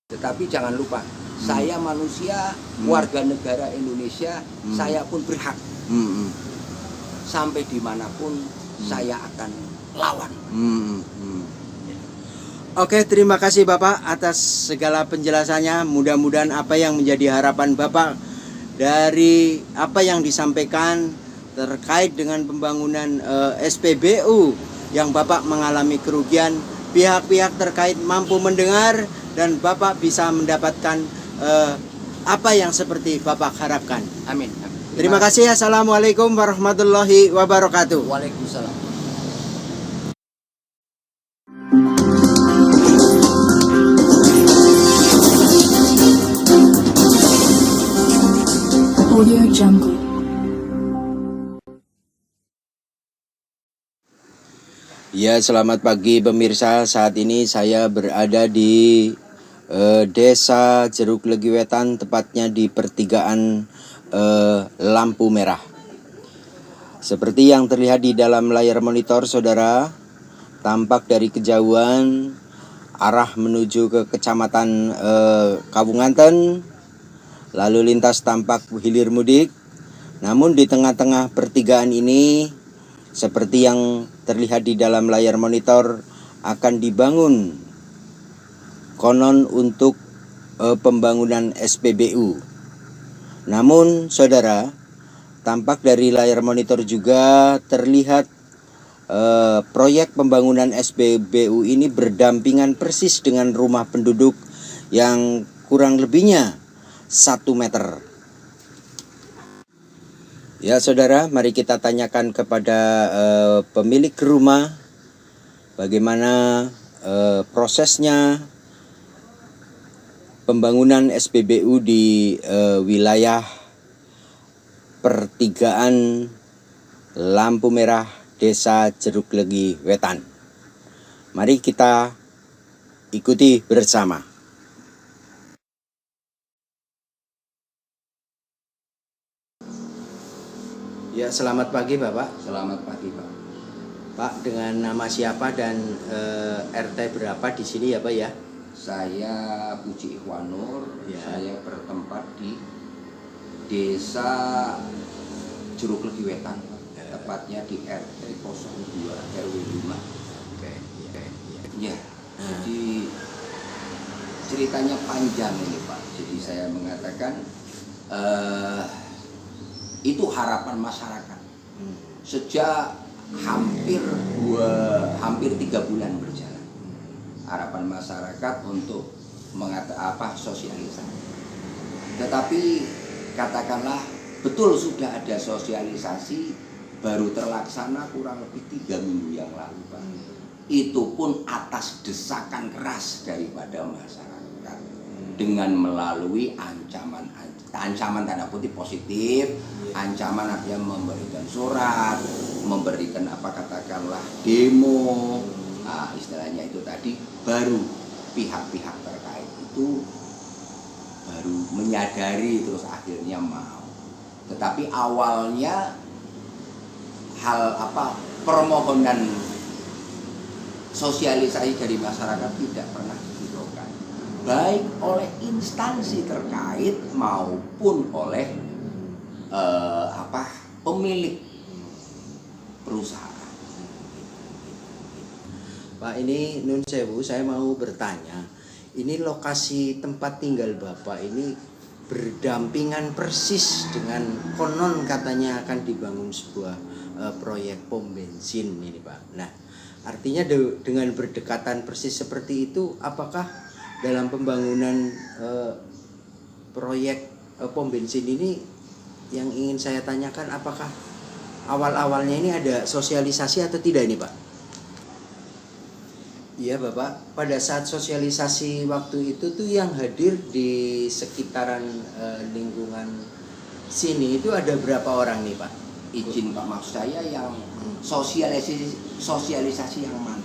Tetapi jangan lupa, saya manusia, warga negara Indonesia, saya pun berhak. Sampai dimanapun saya akan lawan. Oke, terima kasih Bapak atas segala penjelasannya. Mudah-mudahan apa yang menjadi harapan Bapak dari apa yang disampaikan terkait dengan pembangunan SPBU yang Bapak mengalami kerugian, pihak-pihak terkait mampu mendengar dan Bapak bisa mendapatkan apa yang seperti Bapak harapkan. Amin. Terima kasih. Assalamualaikum warahmatullahi wabarakatuh. Waalaikumsalam. Audio Jungle. Ya, selamat pagi pemirsa. Saat ini saya berada di Desa Jeruk Legi Wetan, tepatnya di pertigaan lampu merah. Seperti yang terlihat di dalam layar monitor saudara, tampak dari kejauhan arah menuju ke kecamatan Kawunganten, lalu lintas tampak hilir mudik. Namun di tengah-tengah pertigaan ini, seperti yang terlihat di dalam layar monitor, akan dibangun konon untuk pembangunan SPBU. Namun saudara, tampak dari layar monitor juga terlihat proyek pembangunan SPBU ini berdampingan persis dengan rumah penduduk yang kurang lebihnya 1 meter. Ya saudara, mari kita tanyakan kepada pemilik rumah bagaimana prosesnya pembangunan SPBU di wilayah pertigaan lampu merah Desa Jeruk Legi Wetan. Mari kita ikuti bersama. Ya, selamat pagi Bapak. Selamat pagi, Pak. Pak, dengan nama siapa dan RT berapa di sini ya Pak ya? Saya Puji Ikhwanur, Ya. saya bertempat di Desa Jeruk Legi Wetan, tepatnya di RT 02 RW 5. Oke. Ya, jadi ceritanya panjang ini Pak. Jadi saya mengatakan itu harapan masyarakat sejak hampir 3 bulan berjalan. Harapan masyarakat untuk sosialisasi. Tetapi katakanlah betul sudah ada sosialisasi, baru terlaksana kurang lebih 3 minggu yang lalu Pak. Itu pun atas desakan keras daripada masyarakat dengan melalui ancaman tanda kutip positif, ancaman artinya memberikan surat, memberikan katakanlah demo. Nah, istilahnya itu tadi baru pihak-pihak terkait itu baru menyadari terus akhirnya mau. Tetapi awalnya permohonan sosialisasi dari masyarakat tidak pernah dihiraukan, baik oleh instansi terkait maupun oleh pemilik perusahaan. Pak, ini Nun Sewu, saya mau bertanya. Ini lokasi tempat tinggal Bapak ini berdampingan persis dengan konon katanya akan dibangun sebuah proyek pom bensin ini Pak. Nah, artinya dengan berdekatan persis seperti itu, apakah dalam pembangunan proyek pom bensin ini yang ingin saya tanyakan, apakah awal-awalnya ini ada sosialisasi atau tidak ini Pak? Iya Bapak, pada saat sosialisasi waktu itu tuh yang hadir di sekitaran lingkungan sini itu ada berapa orang nih Pak? Izin Pak, maksud saya yang sosialisasi yang mana?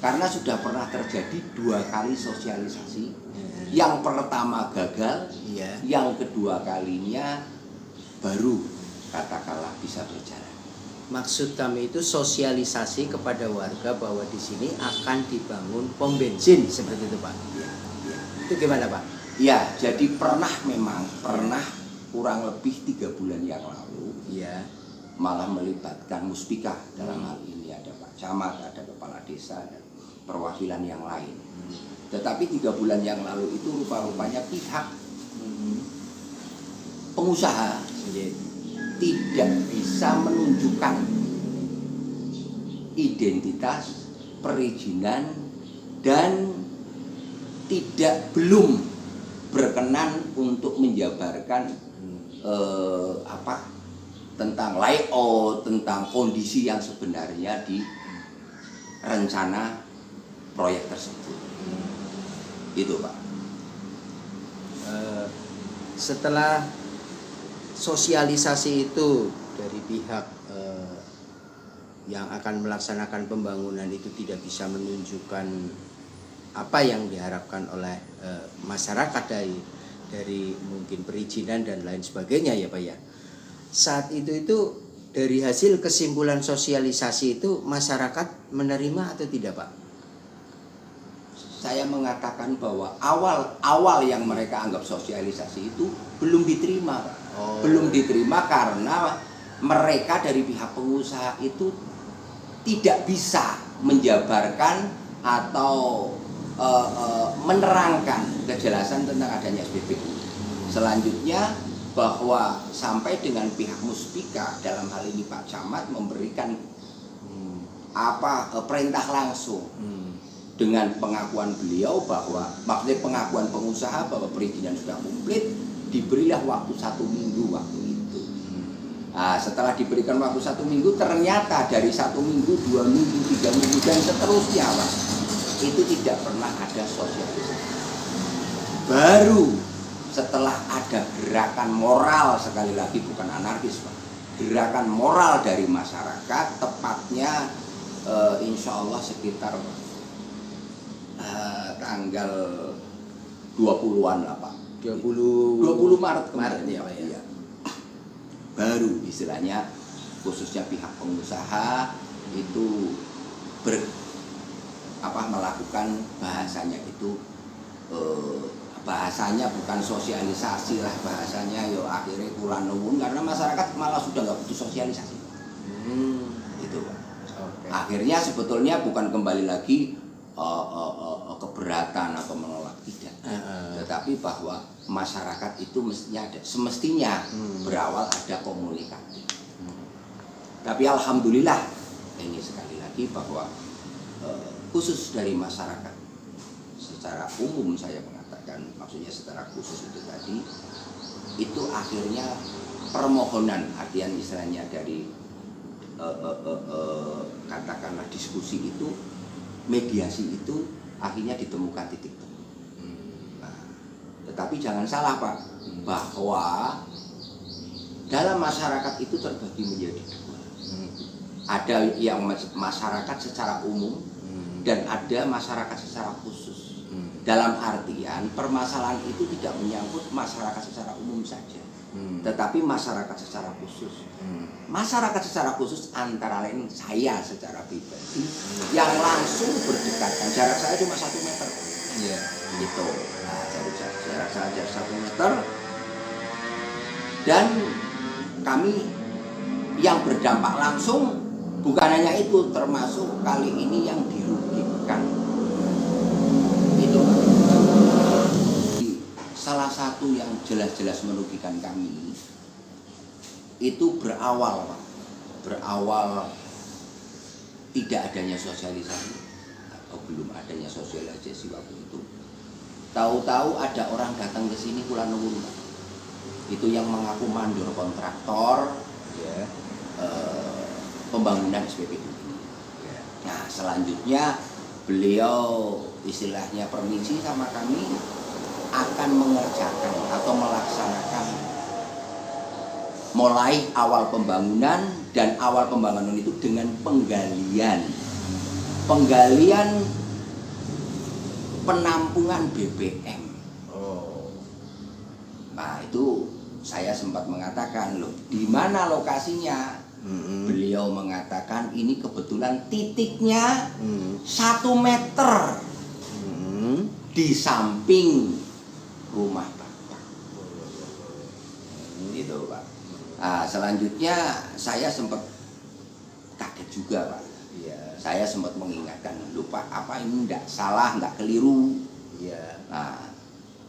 Karena sudah pernah terjadi 2 kali sosialisasi. Yang pertama gagal, yang kedua kalinya baru katakanlah bisa berjalan. Maksud kami itu sosialisasi kepada warga bahwa di sini akan dibangun pom bensin seperti itu Pak. Ya. Itu Itu gimana Pak? Ya, jadi pernah kurang lebih 3 bulan yang lalu, Iya. malah melibatkan Muspika dalam hal ini, ada Pak Camat, ada Kepala Desa, dan perwakilan yang lain. Tetapi 3 bulan yang lalu itu rupa-rupanya pihak pengusaha tidak bisa menunjukkan identitas, perizinan, dan belum berkenan untuk menjabarkan tentang layout, tentang kondisi yang sebenarnya di rencana proyek tersebut. Itu Pak. Setelah sosialisasi itu dari pihak yang akan melaksanakan pembangunan itu tidak bisa menunjukkan apa yang diharapkan oleh masyarakat dari mungkin perizinan dan lain sebagainya ya Pak ya. Saat itu dari hasil kesimpulan sosialisasi itu masyarakat menerima atau tidak Pak? Saya mengatakan bahwa awal yang mereka anggap sosialisasi itu belum diterima, Pak. Belum diterima karena mereka dari pihak pengusaha itu tidak bisa menjabarkan atau menerangkan kejelasan tentang adanya SPBU. Selanjutnya bahwa sampai dengan pihak Muspika dalam hal ini Pak Camat memberikan perintah langsung dengan pengakuan beliau bahwa maksudnya pengakuan pengusaha bahwa perizinan sudah komplit, diberilah waktu 1 minggu waktu itu. Nah, setelah diberikan waktu 1 minggu, ternyata dari 1 minggu, 2 minggu, 3 minggu dan seterusnya Pak, itu tidak pernah ada sosialisasi. Baru setelah ada gerakan moral, sekali lagi bukan anarkis Pak, gerakan moral dari masyarakat, tepatnya insya Allah sekitar tanggal 20-an lah Pak. 20 Maret kemarin ya Pak ya. Baru istilahnya khususnya pihak pengusaha itu melakukan bahasanya itu bahasanya bukan sosialisasi lah, bahasanya yo akhirnya kula nuwun karena masyarakat malah sudah nggak butuh sosialisasi. Itu Pak. Okay. Akhirnya sebetulnya bukan kembali lagi keberatan atau menolak, tidak, tetapi bahwa masyarakat itu semestinya berawal ada komunikasi. Tapi alhamdulillah ini sekali lagi bahwa khusus dari masyarakat secara umum, saya mengatakan maksudnya secara khusus itu tadi, itu akhirnya permohonan artian istilahnya dari katakanlah diskusi itu, mediasi itu akhirnya ditemukan titik temu. Nah, tetapi jangan salah Pak, bahwa dalam masyarakat itu terbagi menjadi 2. Ada yang masyarakat secara umum dan ada masyarakat secara khusus. Dalam artian permasalahan itu tidak menyangkut masyarakat secara umum saja, tetapi masyarakat secara khusus. Masyarakat secara khusus antara lain saya secara pribadi yang langsung berdekatan, jarak saya cuma 1 meter. Gitu. Nah, jarak saya 1 meter, dan kami yang berdampak langsung bukan hanya itu, termasuk kali ini yang dirugikan. Itu salah satu yang jelas-jelas merugikan kami itu berawal tidak adanya sosialisasi atau belum adanya sosialisasi waktu itu. Tahu-tahu ada orang datang ke sini kula nuwun, itu yang mengaku mandor kontraktor pembangunan SPBU. Nah, selanjutnya beliau istilahnya permisi sama kami akan mengerjakan atau melaksanakan mulai awal pembangunan, dan awal pembangunan itu dengan penggalian penampungan BBM. Nah, itu saya sempat mengatakan, loh, di mana lokasinya? Beliau mengatakan ini kebetulan titiknya 1 meter di samping rumah Bapak. Itu Pak. Nah, selanjutnya saya sempat kaget juga Pak. Iya. Saya sempat mengingatkan, lupa apa ini enggak salah, enggak keliru. Iya. Nah,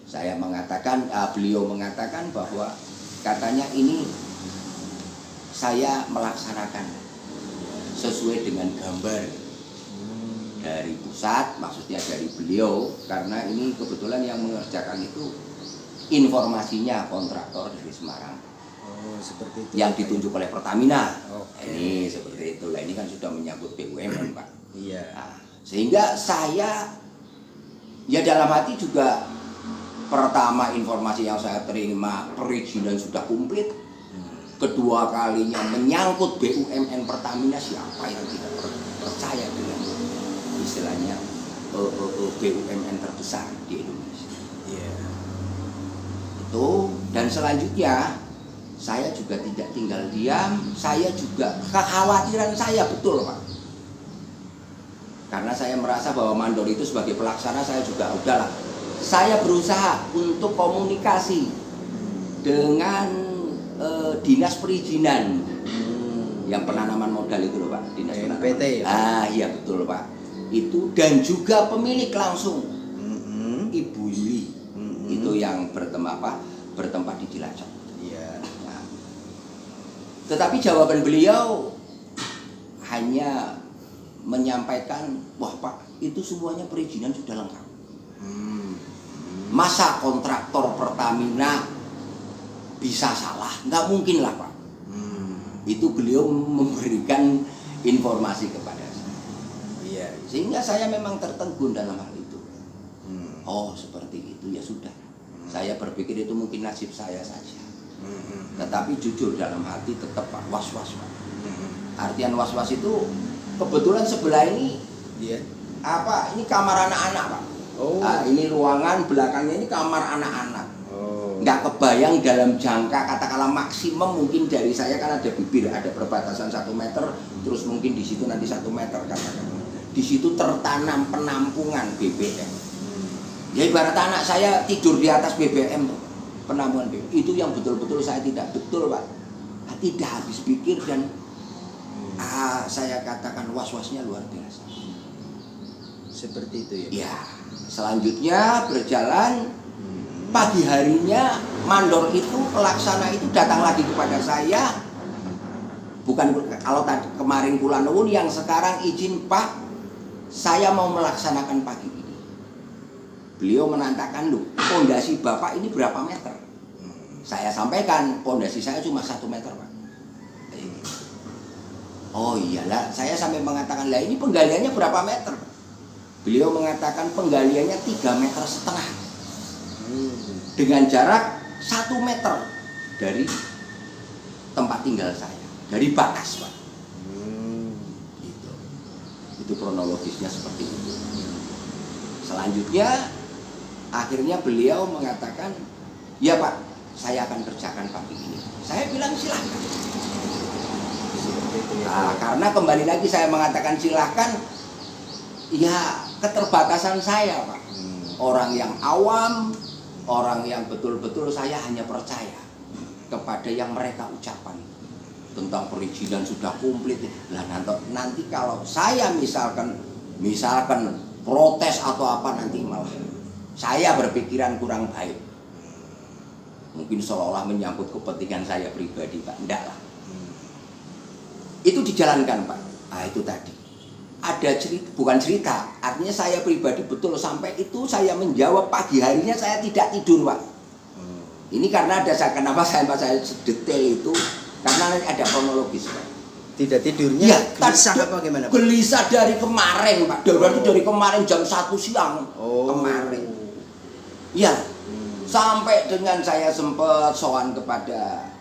saya mengatakan, beliau mengatakan bahwa katanya ini saya melaksanakan sesuai dengan gambar dari pusat, maksudnya dari beliau, karena ini kebetulan yang mengerjakan itu informasinya kontraktor dari Semarang. Oh, seperti itu. Yang ditunjuk oleh Pertamina. Oke. Ini seperti itu. Lah ini kan sudah menyangkut BUMN, Pak. Iya. Nah, sehingga saya ya dalam hati juga pertama informasi yang saya terima perizinan sudah komplit. Kedua kalinya menyangkut BUMN Pertamina, siapa yang tidak percaya dengan istilahnya BUMN terbesar di Indonesia. Iya. Itu, dan selanjutnya saya juga tidak tinggal diam, saya juga kekhawatiran saya betul Pak. Karena saya merasa bahwa mandor itu sebagai pelaksana, saya juga udahlah. Saya berusaha untuk komunikasi dengan dinas perizinan yang penanaman modal itu loh Pak, dinas penanaman. PT ya? Ah iya betul Pak. Itu dan juga pemilik langsung Ibu Yuli itu yang bertempat di Cilacap. Iya. Nah, tetapi jawaban beliau hanya menyampaikan, wah Pak, itu semuanya perizinan sudah lengkap. Masa kontraktor Pertamina bisa salah? Nggak mungkin lah Pak. Itu beliau memberikan informasi kepada saya. Iya. Sehingga saya memang tertegun dalam hal itu. Oh seperti itu, ya sudah. Saya berpikir itu mungkin nasib saya saja. Tetapi jujur dalam hati tetap Pak, was-was Pak. Artian was-was itu kebetulan sebelah ini ini kamar anak-anak Pak. Oh. Nah, ini ruangan belakangnya ini kamar anak-anak. Oh. Nggak kebayang dalam jangka katakanlah maksimum mungkin dari saya kan ada bibir, ada perbatasan 1 meter, terus mungkin di situ nanti 1 meter katakan. Di situ tertanam penampungan BBM. Ya ibarat anak saya tidur di atas BBM tuh, penampungan BBM. Itu yang betul-betul saya tidak betul Pak. Tidak habis pikir dan saya katakan was-wasnya luar biasa. Seperti itu ya. Ya, selanjutnya berjalan pagi harinya mandor itu pelaksana itu datang lagi kepada saya. Bukan kalau tadi kemarin kula nuwun, yang sekarang izin Pak, saya mau melaksanakan pagi ini. Beliau menanyakan, loh, pondasi Bapak ini berapa meter? Saya sampaikan, pondasi saya cuma 1 meter Pak. Oh iyalah, saya sampai mengatakan, lah ini penggaliannya berapa meter? Beliau mengatakan penggaliannya 3,5 meter. Dengan jarak 1 meter dari tempat tinggal saya, dari batas Pak. Gitu. Itu kronologisnya seperti itu. Selanjutnya, akhirnya beliau mengatakan, ya Pak, saya akan kerjakan pagi ini. Saya bilang silahkan. Karena kembali lagi saya mengatakan silahkan, ya keterbatasan saya Pak. Orang yang awam, orang yang betul-betul saya hanya percaya kepada yang mereka ucapkan tentang perizinan sudah komplit. Lah nanti kalau saya misalkan protes atau apa, nanti malah saya berpikiran kurang baik. Mungkin seolah-olah menyangkut kepentingan saya pribadi Pak. Enggak lah. Itu dijalankan Pak. Itu tadi. Ada cerita, bukan cerita, artinya saya pribadi betul sampai itu saya menjawab pagi harinya saya tidak tidur Pak. Ini karena kenapa saya sedetail itu, karena ada kronologis Pak. Tidak tidurnya ya, gelisah apa gimana Pak? Gelisah dari kemarin Pak, dari kemarin jam 1 siang kemarin. Ya, sampai dengan saya sempat sowan kepada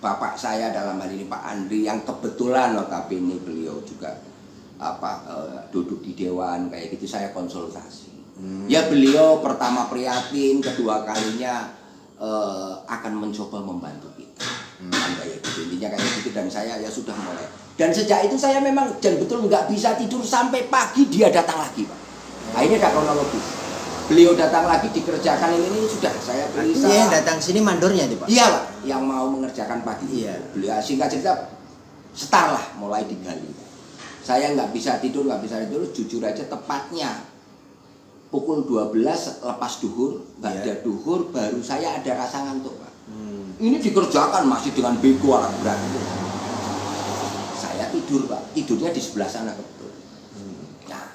bapak saya dalam hal ini Pak Andri, yang kebetulan notabene beliau juga duduk di dewan kayak gitu, saya konsultasi. Ya beliau pertama prihatin, kedua kalinya akan mencoba membantu kita. Kayak gitu, intinya kayak gitu, dan saya ya sudah mulai. Dan sejak itu saya memang dan betul nggak bisa tidur sampai pagi dia datang lagi Pak. Nah, ini ada kronologis. Beliau datang lagi dikerjakan ini sudah saya periksa. Artinya yang datang sini mandornya nih Pak? Iya Pak, yang mau mengerjakan pagi. Iya. Beliau singkat cerita setar lah mulai digali. Saya nggak bisa tidur, jujur aja tepatnya pukul 12 lepas duhur, nggak ada duhur, baru saya ada rasa ngantuk Pak. Ini dikerjakan masih dengan bego alat berat itu. Saya tidur Pak, tidurnya di sebelah sana betul. Nah,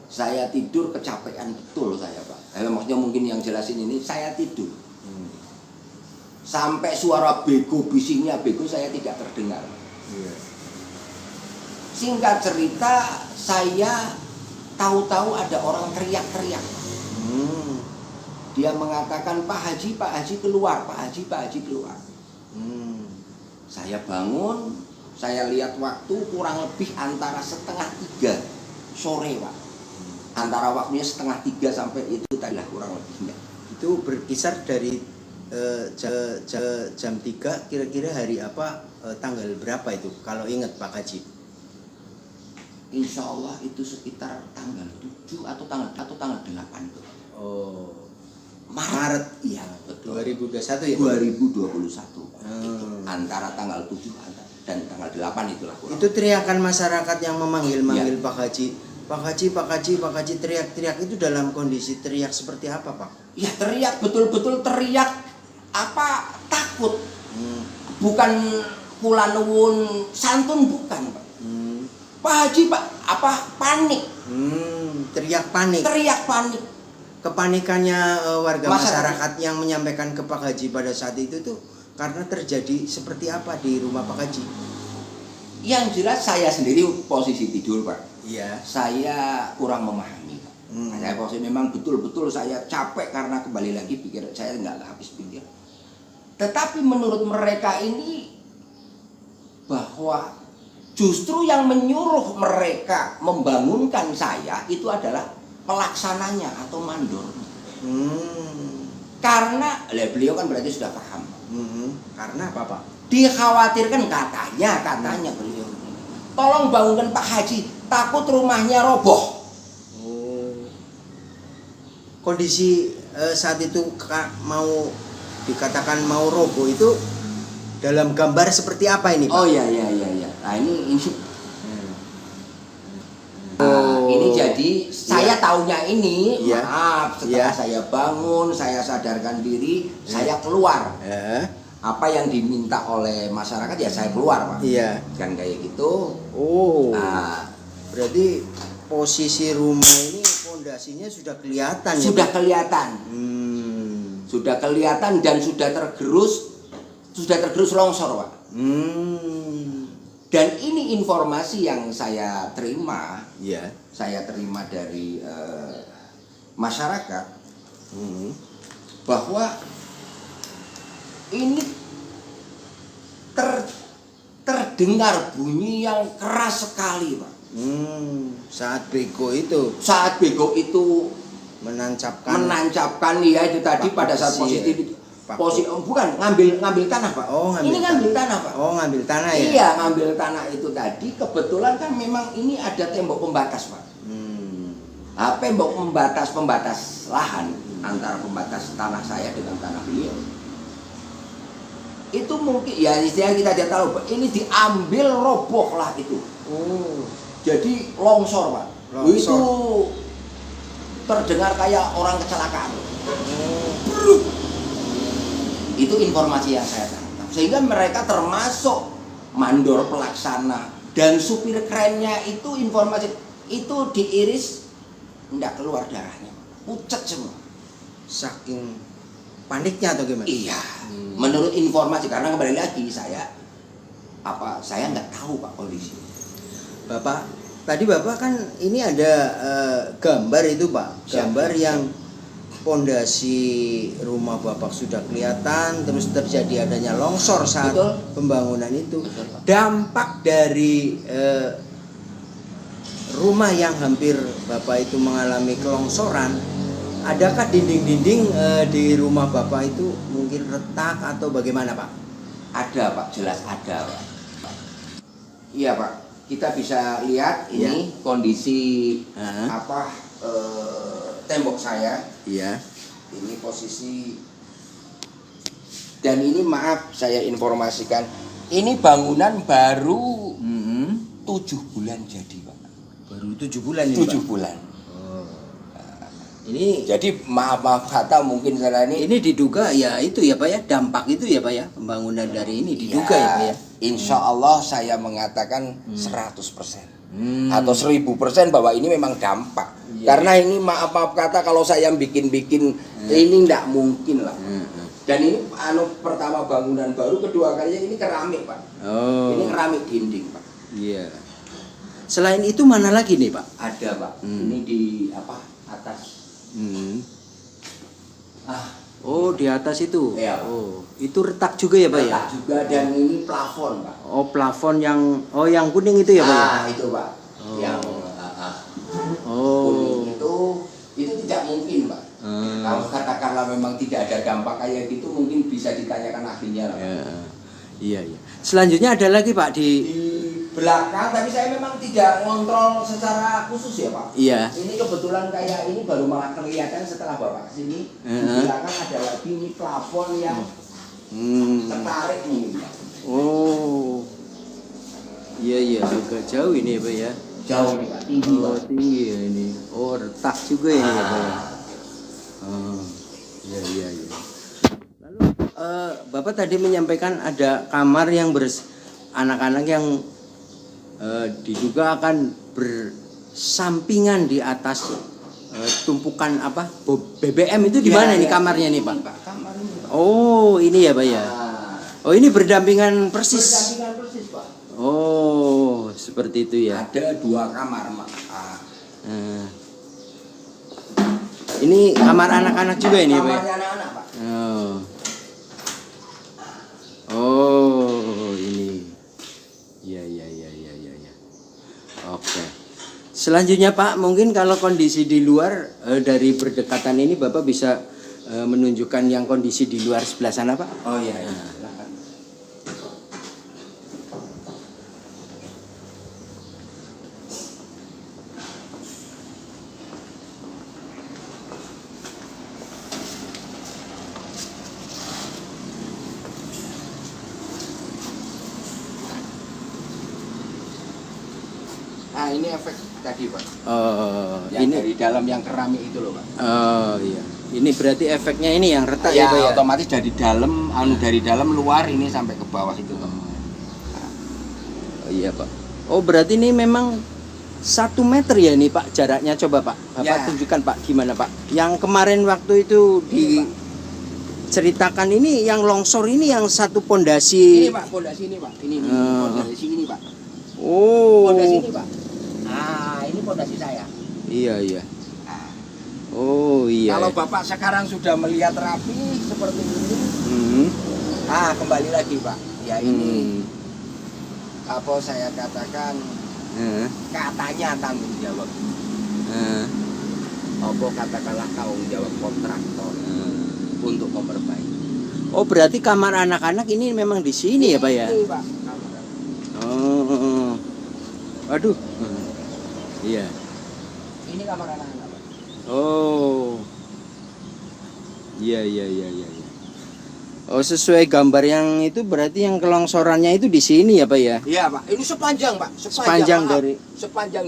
saya tidur kecapean betul saya Pak. Maksudnya mungkin yang jelasin ini saya tidur. Sampai suara bego, bisingnya bego saya tidak terdengar. Singkat cerita, saya tahu-tahu ada orang teriak-teriak. Dia mengatakan Pak Haji keluar, Pak Haji keluar. Saya bangun, saya lihat waktu kurang lebih antara 2:30 sore Pak. Antara waktunya 2:30 sampai itu tadi lah kurang lebihnya. Itu berkisar dari jam 3 kira-kira hari apa, tanggal berapa itu kalau ingat Pak Haji? Insya Allah itu sekitar tanggal 7 atau tanggal 8 itu. Oh, Maret. Iya betul. 2021 ya? 2021. Antara tanggal 7 dan tanggal 8 itulah kurang. Itu teriakan masyarakat yang memanggil-manggil ya. Pak Haji teriak-teriak itu dalam kondisi teriak seperti apa Pak? Ya teriak, betul-betul teriak apa takut. Bukan kula nuwun santun bukan Pak. Pak Haji Pak panik. Teriak panik. Kepanikannya warga masyarakat yang menyampaikan ke Pak Haji pada saat itu tuh karena terjadi seperti apa di rumah Pak Haji? Yang jelas saya sendiri posisi tidur Pak. Iya. Saya kurang memahami Pak. Saya posisi memang betul-betul saya capek karena kembali lagi pikir saya nggak habis pikir. Tetapi menurut mereka ini bahwa justru yang menyuruh mereka membangunkan saya itu adalah pelaksananya atau mandor. Karena beliau kan berarti sudah paham. Karena apa Pak? Dikhawatirkan katanya beliau. Tolong bangunkan Pak Haji, takut rumahnya roboh. Kondisi saat itu mau dikatakan mau roboh itu dalam gambar seperti apa ini Pak? Oh iya. Nah ini ini jadi saya taunya ini maaf setelah saya bangun, saya sadarkan diri, saya keluar. Apa yang diminta oleh masyarakat ya saya keluar Pak. Iya. Kan kayak gitu. Nah, berarti posisi rumah ini fondasinya sudah kelihatan. Sudah kelihatan. Sudah kelihatan dan sudah tergerus longsor Pak. Dan ini informasi yang saya terima. Saya terima dari masyarakat bahwa ini terdengar bunyi yang keras sekali Pak. Saat bego itu menancapkan ya itu tadi pada saat positif itu. Bukan ngambil tanah Pak. Ini ngambil tanah Pak. Ngambil tanah ya. Iya, ngambil tanah itu tadi kebetulan kan memang ini ada tembok pembatas Pak. Tembok pembatas lahan antara pembatas tanah saya dengan tanah beliau. Itu mungkin ya istilahnya kita tidak tahu Pak. Ini diambil roboh lah itu. Jadi longsor Pak. Itu terdengar kayak orang kecelakaan. Itu informasi yang saya tangkap. Sehingga mereka termasuk mandor pelaksana dan supir kerennya itu informasi itu diiris enggak keluar darahnya, pucat semua. Saking paniknya atau gimana? Iya. Menurut informasi karena kembali lagi saya nggak tahu Pak kondisi. Bapak kan ini ada gambar itu Pak, gambar yang pondasi rumah Bapak sudah kelihatan, terus terjadi adanya longsor saat pembangunan itu. Dampak dari rumah yang hampir Bapak itu mengalami kelongsoran, adakah dinding-dinding di rumah Bapak itu mungkin retak atau bagaimana Pak? Ada Pak, jelas ada Pak. Iya Pak, kita bisa lihat ini kondisi tembok saya. Iya. Ini posisi, dan ini maaf saya informasikan, ini bangunan baru 7 bulan jadi Pak. Baru 7 bulan ini 7 Pak? bulan. Oh. Ini Jadi maaf kata mungkin saya ini diduga ya itu ya Pak ya, dampak itu ya Pak ya, pembangunan dari ini diduga ya Pak ya. Insya Allah saya mengatakan 100% atau 1000% bahwa ini memang dampak. Karena ini maaf kata kalau saya bikin-bikin ini tidak mungkin lah. Dan ini pertama bangunan baru, kedua kalinya ini keramik Pak. Oh. Ini keramik dinding Pak. Iya. Selain itu mana lagi nih Pak? Ada Pak. Ini di atas. Oh di atas itu. Iya. Oh itu retak juga ya Pak ya? Retak juga, dan ini plafon Pak. Oh plafon yang kuning itu ya Pak ya? Itu Pak. Oh. Yang Oh. kuning itu tidak mungkin Pak. Kalau katakanlah memang tidak ada dampak kayak gitu, mungkin bisa ditanyakan ahlinya lah Pak. Iya. Selanjutnya ada lagi Pak di belakang, tapi saya memang tidak ngontrol secara khusus ya Pak. Iya. Ini kebetulan kayak ini baru malah kelihatan setelah Bapak kesini. Di belakang ada lagi ini plafon yang tertarik nih Pak. Oh. Iya agak jauh ini ya Pak ya. Jauh nih Pak, tinggi Pak. Tinggi ya ini. Oh retak juga ya Pak ya. Oh. Iya. Lalu Bapak tadi menyampaikan ada kamar yang anak-anak yang diduga akan bersampingan di atas tumpukan BBM itu di mana nih kamarnya nih Pak? Kamar ini Pak. Oh ini ya Pak ya. Oh ini berdampingan persis. Berdampingan persis Pak. Oh seperti itu ya. Ada 2 kamar Pak. Ini kamar anak-anak juga ini Pak. Kamarnya anak-anak Pak. Oh ini. Iya. Oke. Selanjutnya Pak, mungkin kalau kondisi di luar dari berdekatan ini Bapak bisa menunjukkan yang kondisi di luar sebelah sana Pak? Oh iya. Silakan. Nah ini efek tadi Pak. Yang Ini dari dalam yang keramik itu loh Pak. Oh iya. Ini berarti efeknya ini yang retak ya Pak ya? Otomatis dari dalam luar ini sampai ke bawah itu Pak. Oh iya Pak. Oh berarti ini memang 1 meter ya ini Pak jaraknya, coba Pak. Bapak tunjukkan Pak gimana Pak. Yang kemarin waktu itu diceritakan ini yang longsor ini yang satu pondasi. Ini Pak, pondasi ini Pak. Ini pondasi ini Pak. Oh. Pondasi ini Pak. Ini pondasi saya. Iya. Oh iya. Kalau Bapak sekarang sudah melihat rapi seperti ini, kembali lagi Pak. Ya ini apa saya katakan katanya tanggung jawab. Apa katakanlah tanggung jawab kontraktor untuk memperbaiki. Oh berarti kamar anak-anak ini memang di sini ya Pak ya? Ini Pak. Oh. Aduh. Iya. Ini kamar anak-anak Pak. Oh. Iya. Oh sesuai gambar yang itu berarti yang kelongsorannya itu di sini ya Pak ya? Iya Pak. Ini sepanjang Pak. Sepanjang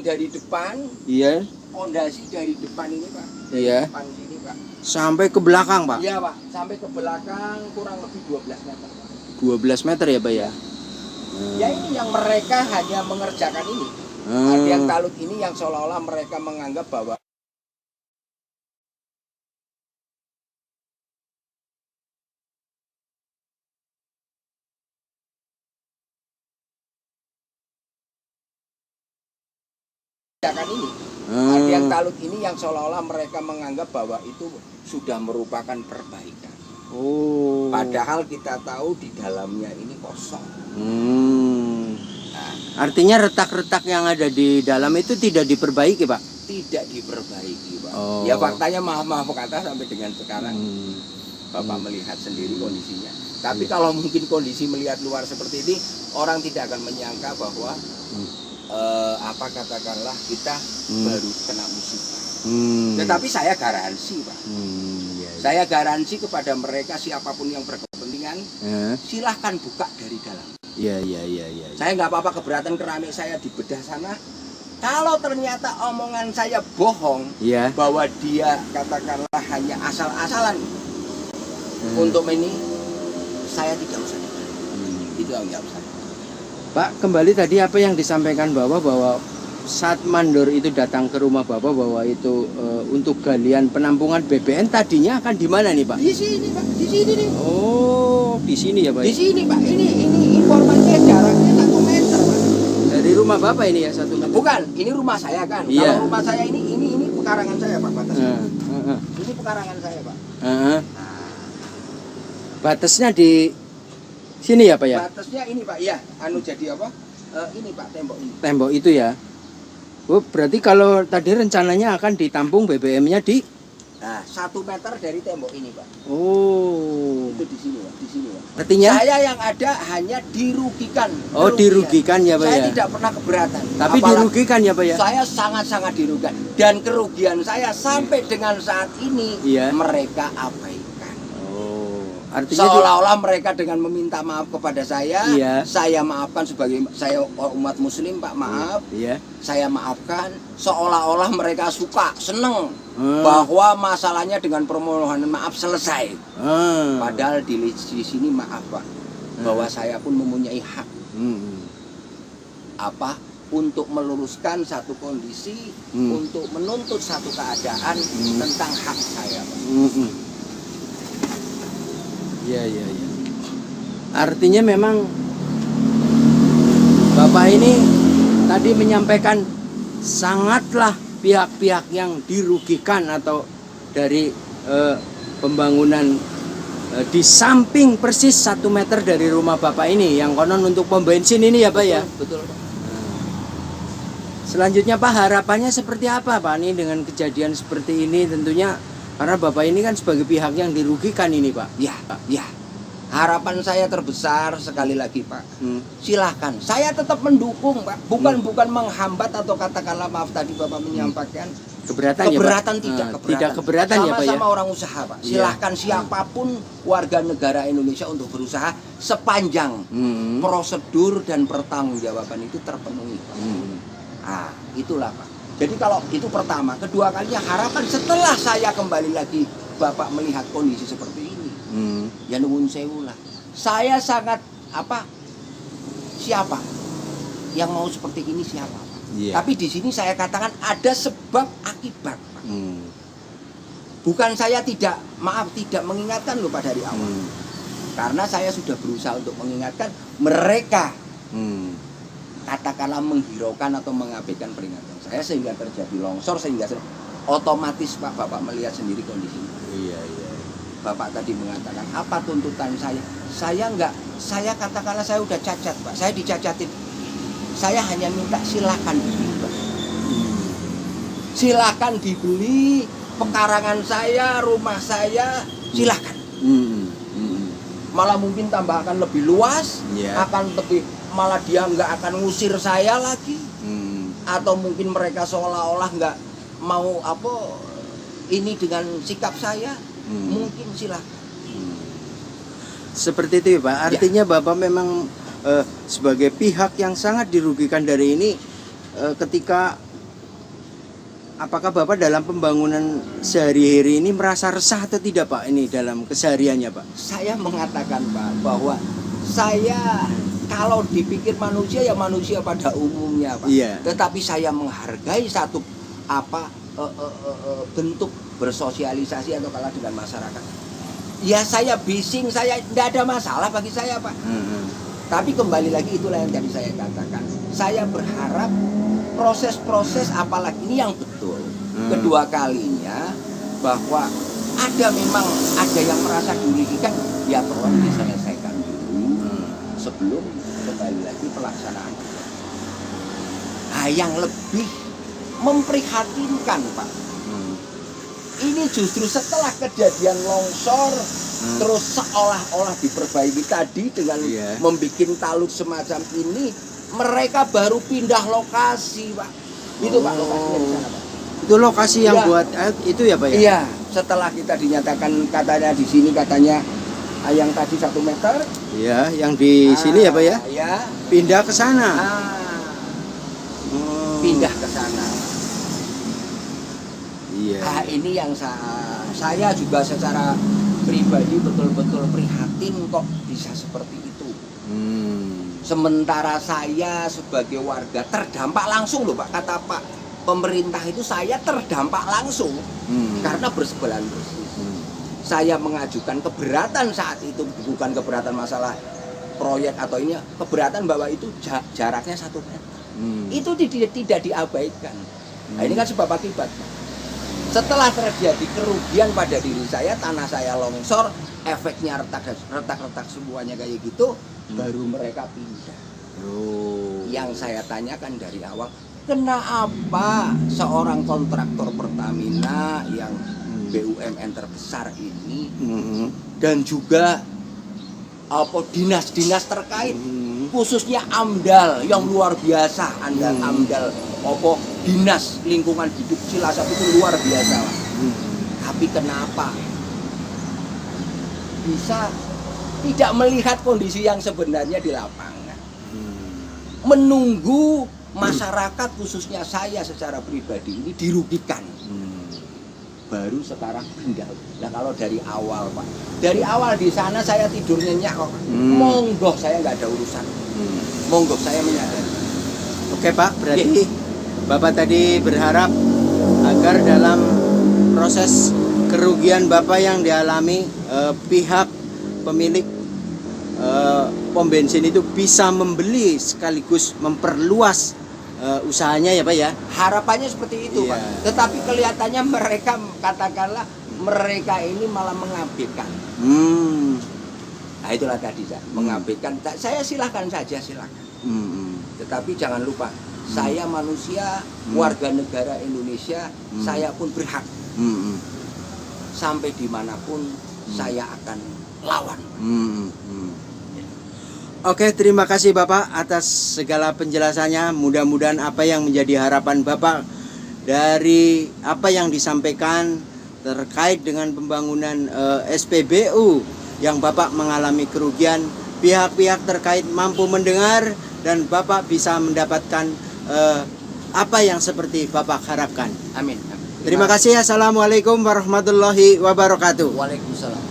dari depan. Iya. Pondasi dari depan ini Pak. Iya. Depan sini Pak. Sampai ke belakang Pak? Iya Pak. Sampai ke belakang kurang lebih 12 meter Pak. 12 meter ya Pak ya? Ya ini yang mereka hanya mengerjakan ini. Ada yang talut ini yang seolah-olah mereka menganggap bahwa ini. Ada yang talut ini yang seolah-olah mereka menganggap bahwa itu sudah merupakan perbaikan. Oh. Padahal kita tahu di dalamnya ini kosong. Artinya retak-retak yang ada di dalam itu tidak diperbaiki Pak? Tidak diperbaiki Pak. Oh. Ya faktanya maaf kata sampai dengan sekarang Bapak melihat sendiri kondisinya. Tapi kalau mungkin kondisi melihat luar seperti ini, orang tidak akan menyangka bahwa katakanlah kita baru kena musibah. Tetapi saya garansi, Pak. Iya. Saya garansi kepada mereka siapapun yang berkepentingan, silahkan buka dari dalam. Iya. Saya nggak apa-apa keberatan keramik saya di bedah sana. Kalau ternyata omongan saya bohong, bahwa dia katakanlah hanya asal-asalan untuk ini, saya tidak usah. Itu yang nggak usah. Pak, kembali tadi apa yang disampaikan bahwa saat mandor itu datang ke rumah Bapak bahwa itu untuk galian penampungan BBM tadinya akan di mana nih, Pak? Di sini, Pak. Di sini nih. Oh, di sini ya, Pak? Di sini, Pak. Ini informasinya jaraknya 1 meter, Pak. Dari rumah Bapak ini ya 1 meter? Bukan, ini rumah saya kan. Iya. Kalau rumah saya ini pekarangan saya, Pak, batasnya. Ini pekarangan saya, Pak. Batasnya di sini ya, Pak ya? Batasnya ini, Pak. Ya, jadi apa? Ini, Pak, tembok ini. Tembok itu ya. Oh, berarti kalau tadi rencananya akan ditampung BBM-nya di 1 meter dari tembok ini, Pak. Oh. Itu di sini, Pak. Di sini, Pak. Artinya saya yang ada hanya dirugikan. Oh, dirugikan ya, Pak saya ya? tidak pernah keberatan. Tapi dirugikan ya, Pak ya? Saya sangat-sangat dirugikan. Dan kerugian saya sampai dengan saat ini mereka abaikan. Artinya seolah-olah mereka dengan meminta maaf kepada saya maafkan sebagai saya umat muslim, Pak, maaf. Saya maafkan, seolah-olah mereka suka, seneng bahwa masalahnya dengan permohonan maaf selesai. Padahal di sini maaf, Pak, bahwa saya pun mempunyai hak untuk meluruskan satu kondisi, untuk menuntut satu keadaan tentang hak saya, Pak. Iya. Artinya memang Bapak ini tadi menyampaikan sangatlah pihak-pihak yang dirugikan atau dari pembangunan di samping persis 1 meter dari rumah Bapak ini yang konon untuk pom bensin ini ya, Pak ya? Betul, Pak. Selanjutnya, Pak, harapannya seperti apa, Pak, nih dengan kejadian seperti ini tentunya? Karena Bapak ini kan sebagai pihak yang dirugikan ini, Pak. Ya. Harapan saya terbesar sekali lagi, Pak. Silahkan. Saya tetap mendukung, Pak. Bukan menghambat atau katakanlah maaf tadi Bapak menyampaikan keberatan ya, Pak? Tidak keberatan ya, Pak ya? Sama-sama orang usaha, Pak. Silahkan siapapun warga negara Indonesia untuk berusaha sepanjang prosedur dan pertanggungjawaban itu terpenuhi, Pak. Itulah, Pak. Jadi kalau itu pertama, kedua kalinya harapan setelah saya kembali lagi Bapak melihat kondisi seperti ini, ya nuwun sewu lah. Saya sangat siapa yang mau seperti ini siapa? Tapi di sini saya katakan ada sebab akibat, Pak. Bukan saya tidak mengingatkan loh, Pak, dari awal. Karena saya sudah berusaha untuk mengingatkan mereka. Katakanlah menghiraukan atau mengabaikan peringatan saya sehingga terjadi longsor, sehingga otomatis, Pak, Bapak melihat sendiri kondisinya. Iya. Bapak tadi mengatakan apa tuntutan saya? Saya katakanlah saya udah cacat, Pak. Saya dicacatin. Saya hanya minta silakan dibeli, Pak. Silakan dibeli pekarangan saya, rumah saya, silakan. Malah mungkin tambah akan lebih luas, akan lebih, malah dia nggak akan ngusir saya lagi, atau mungkin mereka seolah-olah nggak mau ini dengan sikap saya, mungkin silahkan. Seperti itu ya, Pak. Artinya Bapak memang sebagai pihak yang sangat dirugikan dari ini, ketika apakah Bapak dalam pembangunan sehari-hari ini merasa resah atau tidak, Pak, ini dalam kesehariannya, Pak? Saya mengatakan, Pak, bahwa saya kalau dipikir manusia ya manusia pada umumnya, Pak. Tetapi saya menghargai satu bentuk bersosialisasi atau kalah dengan masyarakat. Ya saya bising, saya tidak ada masalah bagi saya, Pak. Tapi kembali lagi itulah yang tadi saya katakan. Saya berharap proses-proses apalagi ini yang betul. Kedua kalinya bahwa memang ada yang merasa dirugikan, ya tolong diselesaikan dulu sebelum kembali lagi pelaksanaan. Yang lebih memprihatinkan, Pak, ini justru setelah kejadian longsor terus seolah-olah diperbaiki tadi dengan membuat talut semacam ini, mereka baru pindah lokasi, Pak. Itu Pak, lokasinya di sana, Pak. Itu lokasi yang Iya. buat itu ya Pak ya? Iya, setelah kita dinyatakan katanya di sini katanya yang tadi 1 meter. Iya, yang di sini ya Pak ya? Iya. Pindah ke sana. Pindah ke sana. Iya. Nah, ini yang saya juga secara pribadi betul-betul prihatin kok bisa seperti itu. Sementara saya sebagai warga terdampak langsung loh Pak, kata Pak pemerintah itu saya terdampak langsung karena bersebelahan persis. Saya mengajukan keberatan saat itu, bukan keberatan masalah proyek atau ini, keberatan bahwa itu jaraknya 1 meter. Itu tidak diabaikan. Nah, ini kan sebab akibat. Setelah terjadi kerugian pada diri saya, tanah saya longsor, efeknya retak-retak semuanya kayak gitu, baru mereka pindah. Yang saya tanyakan dari awal, kenapa seorang kontraktor Pertamina yang BUMN terbesar ini dan juga dinas-dinas terkait, khususnya AMDAL yang luar biasa, AMDAL dinas lingkungan hidup Cilacap itu luar biasa. Tapi kenapa bisa tidak melihat kondisi yang sebenarnya di lapangan, menunggu masyarakat khususnya saya secara pribadi ini dirugikan, baru sekarang pindah. Nah kalau dari awal Pak, dari awal di sana saya tidur nyenyak kok, monggo saya nggak ada urusan, monggo saya menyadari. Oke Pak, berarti Bapak tadi berharap agar dalam proses kerugian Bapak yang dialami pihak pemilik pom bensin itu bisa membeli sekaligus memperluas usahanya ya Pak ya. Harapannya seperti itu Pak. Tetapi kelihatannya mereka katakanlah mereka ini malah mengabaikan. Nah itulah tadi mengabaikan. Saya silahkan saja silahkan. Tetapi jangan lupa saya manusia, warga negara Indonesia, saya pun berhak. Sampai dimanapun saya akan lawan. Oke, terima kasih Bapak atas segala penjelasannya. Mudah-mudahan apa yang menjadi harapan Bapak dari apa yang disampaikan terkait dengan pembangunan SPBU yang Bapak mengalami kerugian, pihak-pihak terkait mampu mendengar dan Bapak bisa mendapatkan apa yang seperti Bapak harapkan. Amin. Terima kasih. Assalamualaikum warahmatullahi wabarakatuh. Waalaikumsalam.